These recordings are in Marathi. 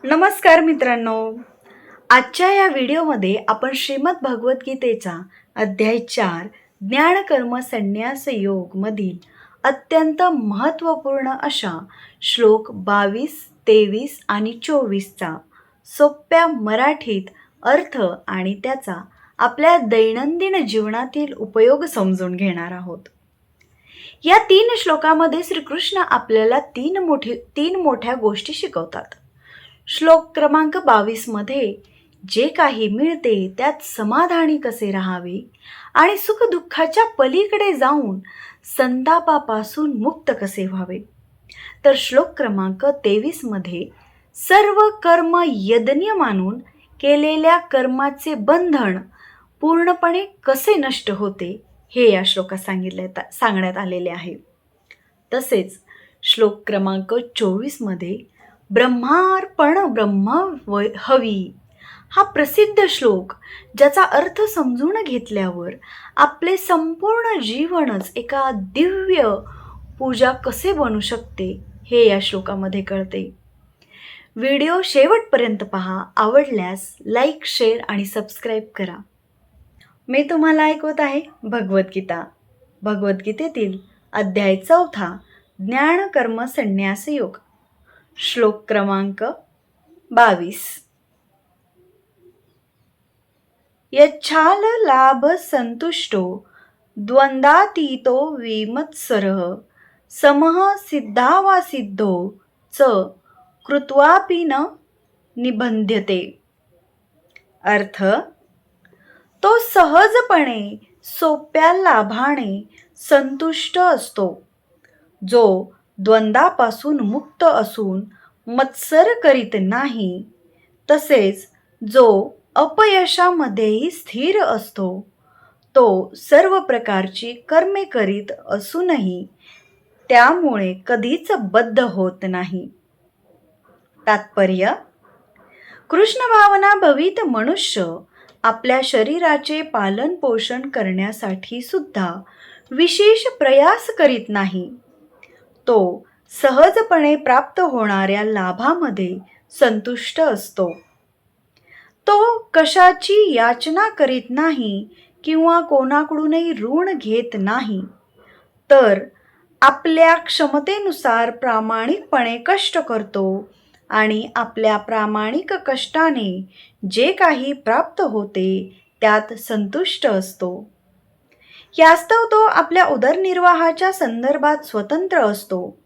नमस्कार मित्रांनो. आजच्या या व्हिडिओमध्ये आपण श्रीमद भगवद्गीतेचा अध्याय 4 ज्ञान कर्म संन्यास योग मधील अत्यंत महत्त्वपूर्ण अशा श्लोक 22, 23 आणि 24 चा सोप्या मराठीत अर्थ आणि त्याचा आपल्या दैनंदिन जीवनातील उपयोग समजून घेणार आहोत. या 3 श्लोकामध्ये श्रीकृष्ण आपल्याला तीन मोठ्या गोष्टी शिकवतात. श्लोक क्रमांक 22 मध्ये जे काही मिळते त्यात समाधानी कसे राहावे आणि सुखदुःखाच्या पलीकडे जाऊन संतापापासून मुक्त कसे व्हावे, तर श्लोक क्रमांक 23 मध्ये सर्व कर्म यज्ञ मानून केलेल्या कर्माचे बंधन पूर्णपणे कसे नष्ट होते हे या श्लोकात सांगण्यात आलेले आहे. तसेच श्लोक क्रमांक 24 मध्ये ब्रह्मार्पण हवी हा प्रसिद्ध श्लोक, ज्याचा अर्थ समजून घेतल्यावर आपले संपूर्ण जीवनच एका दिव्य पूजा कसे बनू शकते हे या श्लोकामध्ये कळते. व्हिडिओ शेवटपर्यंत पहा. आवडल्यास लाईक, शेअर आणि सबस्क्राईब करा. मी तुम्हाला ऐकवत आहे भगवद्गीता. भगवद्गीतेतील अध्याय 4 ज्ञान कर्म संन्यास योग. श्लोक क्रमांक 22. यच्छाल लाभ संतुष्टो द्वंद्वातीतो विमत्सरः समः सिद्धावा सिद्धो च कृत्वापि न निबध्यते. अर्थ, तो सहजपणे सोप्या लाभाने संतुष्ट असतो, जो द्वंद्वापासून मुक्त असून मत्सर करीत नाही. तसेच जो अपयशामध्येही स्थिर असतो, तो सर्व प्रकारची कर्मे करीत असूनही त्यामुळे कधीच बद्ध होत नाही. तात्पर्य, कृष्ण भावना भवित मनुष्य आपल्या शरीराचे पालन पोषण करण्यासाठी सुद्धा विशेष प्रयास करीत नाही. तो सहजपणे प्राप्त होणाऱ्या लाभामध्ये संतुष्ट असतो. तो कशाची याचना करीत नाही किंवा कोणाकडूनही ऋण घेत नाही, तर आपल्या क्षमतेनुसार प्रामाणिकपणे कष्ट करतो आणि आपल्या प्रामाणिक कष्टाने जे काही प्राप्त होते त्यात संतुष्ट असतो. यास्तव तो आपल्या उदरनिर्वाहाच्या संदर्भात स्वतंत्र असतो.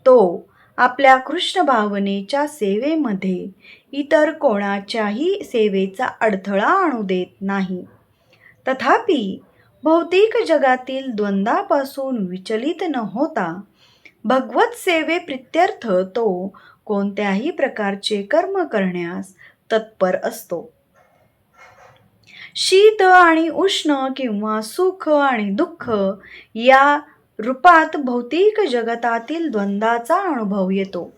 तो आपल्या कृष्ण भावनेच्या सेवेमध्ये इतर कोणाच्याही सेवेचा अडथळा आणू देत नाही. तथापि भौतिक जगातील द्वंद्वापासून विचलित न होता भगवत सेवेप्रित्यर्थ तो कोणत्याही प्रकारचे कर्म करण्यास तत्पर असतो. शीत आणि उष्ण किंवा सुख आणि दुःख या रूपात भौतिक जगतातील द्वंद्वाचा अनुभव येतो.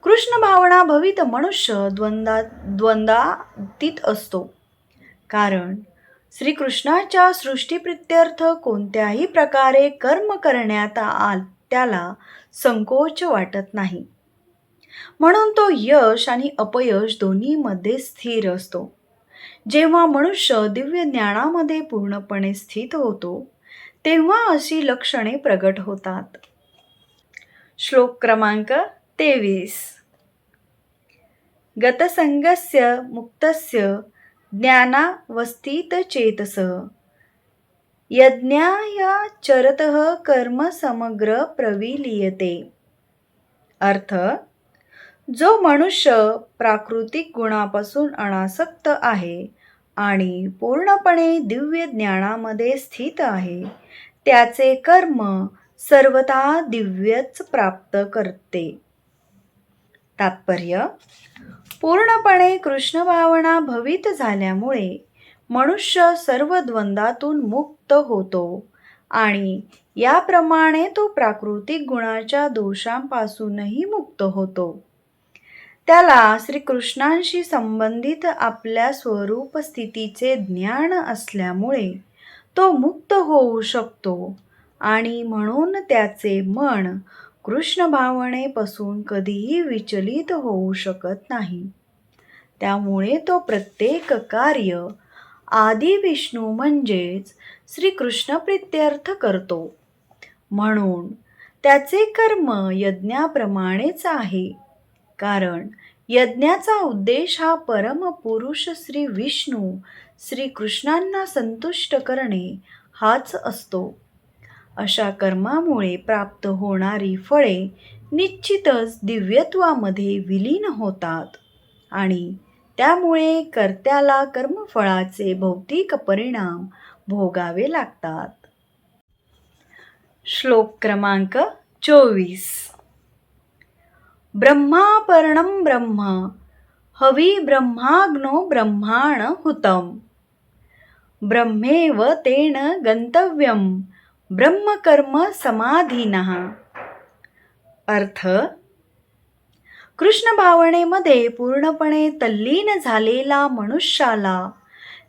कृष्ण भावना भवित मनुष्य द्वंद्वातीत असतो, कारण श्रीकृष्णाच्या सृष्टीप्रित्यर्थ कोणत्याही प्रकारे कर्म करण्यात त्याला संकोच वाटत नाही. म्हणून तो यश आणि अपयश दोन्हीमध्ये स्थिर असतो. जेव्हा मनुष्य दिव्य ज्ञानामध्ये पूर्णपणे स्थित होतो, तेव्हा अशी लक्षणे प्रगट होतात. श्लोक क्रमांक 23. गतसंगस्य मुक्तस्य ज्ञानावस्थितचेतसः यज्ञायाचरतः कर्म समग्र प्रविलीयते. अर्थ, जो मनुष्य प्राकृतिक गुणापासून अनासक्त आहे आणि पूर्णपणे दिव्य ज्ञानामध्ये स्थित आहे, त्याचे कर्म सर्वथा दिव्यच प्राप्त करते. तात्पर्य, पूर्णपणे कृष्ण भावना भवित झाल्यामुळे मनुष्य सर्व द्वंद्वातून मुक्त होतो आणि याप्रमाणे तो प्राकृतिक गुणाच्या दोषांपासूनही मुक्त होतो. त्याला श्रीकृष्णांशी संबंधित आपल्या स्वरूप स्थितीचे ज्ञान असल्यामुळे तो मुक्त होऊ शकतो आणि म्हणून त्याचे मन कृष्ण भावनेपासून कधीही विचलित होऊ शकत नाही. त्यामुळे तो प्रत्येक कार्य आदी विष्णू म्हणजेच श्रीकृष्ण प्रित्यर्थ करतो. म्हणून त्याचे कर्म यज्ञाप्रमाणेच आहे. कारण यज्ञाचा उद्देश हा परमपुरुष श्री विष्णू श्रीकृष्णांना संतुष्ट करणे हाच असतो. अशा कर्मामुळे प्राप्त होणारी फळे निश्चितच दिव्यत्वामध्ये विलीन होतात आणि त्यामुळे कर्त्याला कर्मफळाचे भौतिक परिणाम भोगावे लागतात. श्लोक क्रमांक 24. ब्रह्मापर्णं ब्रह्म हवी ब्रह्माग्नो ब्रह्माण हुतम ब्रह्मेव तेन गंतव्यम ब्रह्मकर्म समाधीनः. अर्थ: कृष्ण भावनेमध्ये पूर्णपणे तल्लीन झालेला मनुष्याला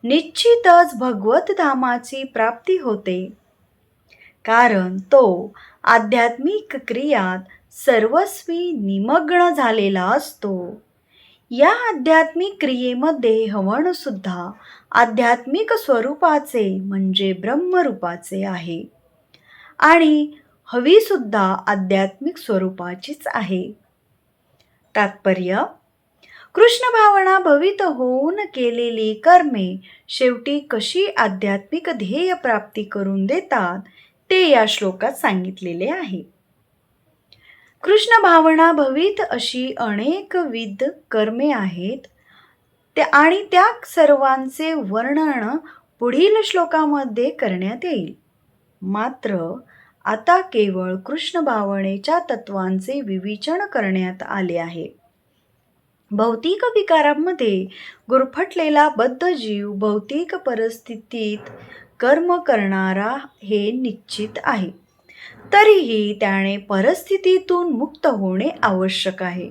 निश्चितच भगवत धामाची प्राप्ती होते. कारण तो आध्यात्मिक क्रियात सर्वस्वी निमग्न झालेला असतो. या आध्यात्मिक क्रियेमध्ये हवन सुद्धा आध्यात्मिक स्वरूपाचे म्हणजे ब्रह्मरूपाचे आहे आणि हवी सुद्धा आध्यात्मिक स्वरूपाचीच आहे. तात्पर्य: कृष्ण भावना भवित होऊन केलेली कर्मे शेवटी कशी आध्यात्मिक ध्येय प्राप्ती करून देतात ते या श्लोकात सांगितलेले आहे. कृष्ण भावना भवित अशी अनेकविध कर्मे आहेत आणि त्या सर्वांचे वर्णन पुढील श्लोकामध्ये करण्यात येईल. मात्र आता केवळ कृष्ण भावनेच्या तत्वांचे विवेचन करण्यात आले आहे. भौतिक विकारांमध्ये गुरफटलेला बद्ध जीव भौतिक परिस्थितीत कर्म करणारा हे निश्चित आहे. तरीही त्याने परिस्थितीतून मुक्त होणे आवश्यक आहे.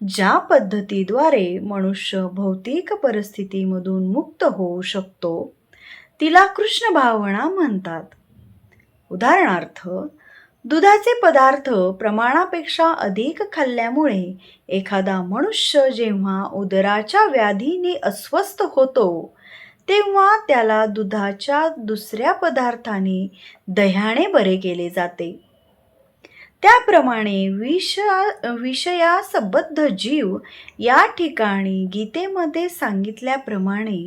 ज्या पद्धतीद्वारे मनुष्य भौतिक परिस्थितीमधून मुक्त होऊ शकतो तिला कृष्ण भावना म्हणतात. उदाहरणार्थ, दुधाचे पदार्थ प्रमाणापेक्षा अधिक खाल्ल्यामुळे एखादा मनुष्य जेव्हा उदराच्या व्याधीने अस्वस्थ होतो तेव्हा त्याला दुधाच्या दुसऱ्या पदार्थाने दह्याने बरे केले जाते. त्याप्रमाणे विषयासबद्ध जीव या ठिकाणी गीतेमध्ये सांगितल्याप्रमाणे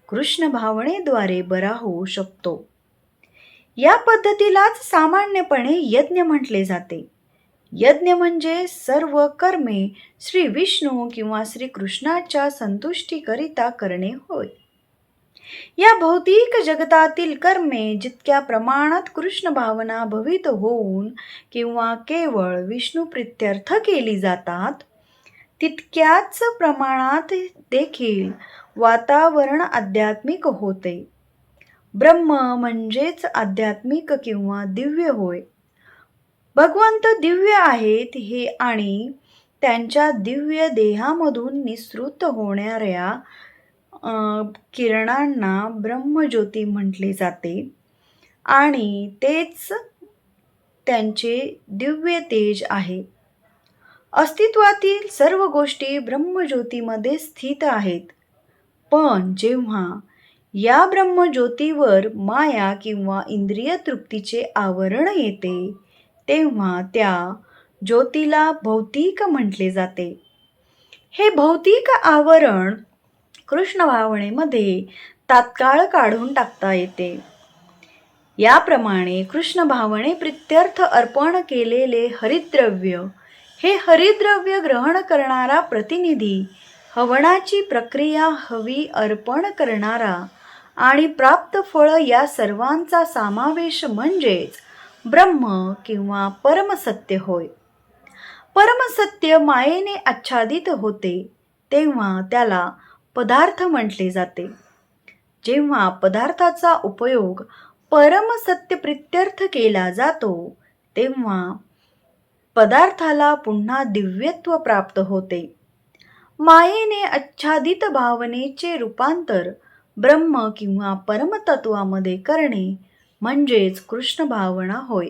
कृष्ण भावनेद्वारे बरा होऊ शकतो. या पद्धतीलाच सामान्यपणे यज्ञ म्हटले जाते. यज्ञ म्हणजे सर्व कर्मे श्री विष्णू किंवा श्रीकृष्णाच्या संतुष्टीकरिता करणे होय. या भौतिक जगतातील कर्मे जितक्या प्रमाणात कृष्ण भावना भवित होऊन किंवा केवळ विष्णू प्रित्यर्थ केली जातात तितक्याच प्रमाणात देखील वातावरण आध्यात्मिक होते. ब्रह्म म्हणजेच आध्यात्मिक किंवा दिव्य होय. भगवंत दिव्य आहेत हे आणि त्यांच्या दिव्य देहामधून निसृत होणाऱ्या किरणांना ब्रह्मज्योती म्हटले जाते आणि तेच त्यांचे दिव्य तेज आहे. अस्तित्वातील सर्व गोष्टी ब्रह्मज्योतीमध्ये स्थित आहेत. पण जेव्हा या ब्रह्मज्योतीवर माया किंवा इंद्रिय तृप्तीचे आवरण येते तेव्हा त्या ज्योतीला भौतिक म्हटले जाते. हे भौतिक आवरण कृष्ण भावनेमध्ये तात्काळ काढून टाकता येते. याप्रमाणे कृष्ण भावने प्रित्यर्थ अर्पण केलेले हरिद्रव्य हे हरिद्रव्य ग्रहण करणारा प्रतिनिधी, हवनाची प्रक्रिया हवी अर्पण करणारा आणि प्राप्त फळ या सर्वांचा समावेश म्हणजेच ब्रह्म किंवा परमसत्य होय. परमसत्य मायेने आच्छादित होते तेव्हा त्याला पदार्थ म्हटले जाते. जेव्हा पदार्थाचा उपयोग परमसत्य प्रित्यर्थ केला जातो तेव्हा पदार्थाला पुन्हा दिव्यत्व प्राप्त होते. मायेने आच्छादित भावनेचे रूपांतर ब्रह्म किंवा परमतत्वामध्ये करणे म्हणजेच कृष्ण भावना होय.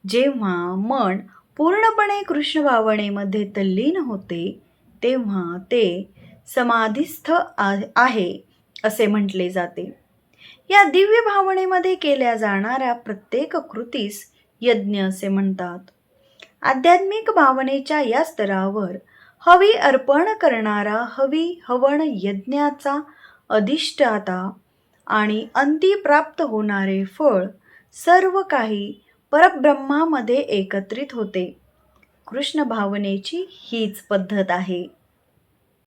जेव्हा मन पूर्णपणे कृष्ण भावनेमध्ये तल्लीन होते तेव्हा ते समाधिस्थ आहे असे म्हटले जाते. या दिव्य भावनेमध्ये केल्या जाणाऱ्या प्रत्येक कृतीस यज्ञ असे म्हणतात. आध्यात्मिक भावनेच्या या स्तरावर हवी अर्पण करणारा हवन यज्ञाचा अधिष्ठाता आणि अंती प्राप्त होणारे फळ सर्व काही परब्रह्मामध्ये एकत्रित होते. कृष्ण भावनेची हीच पद्धत आहे.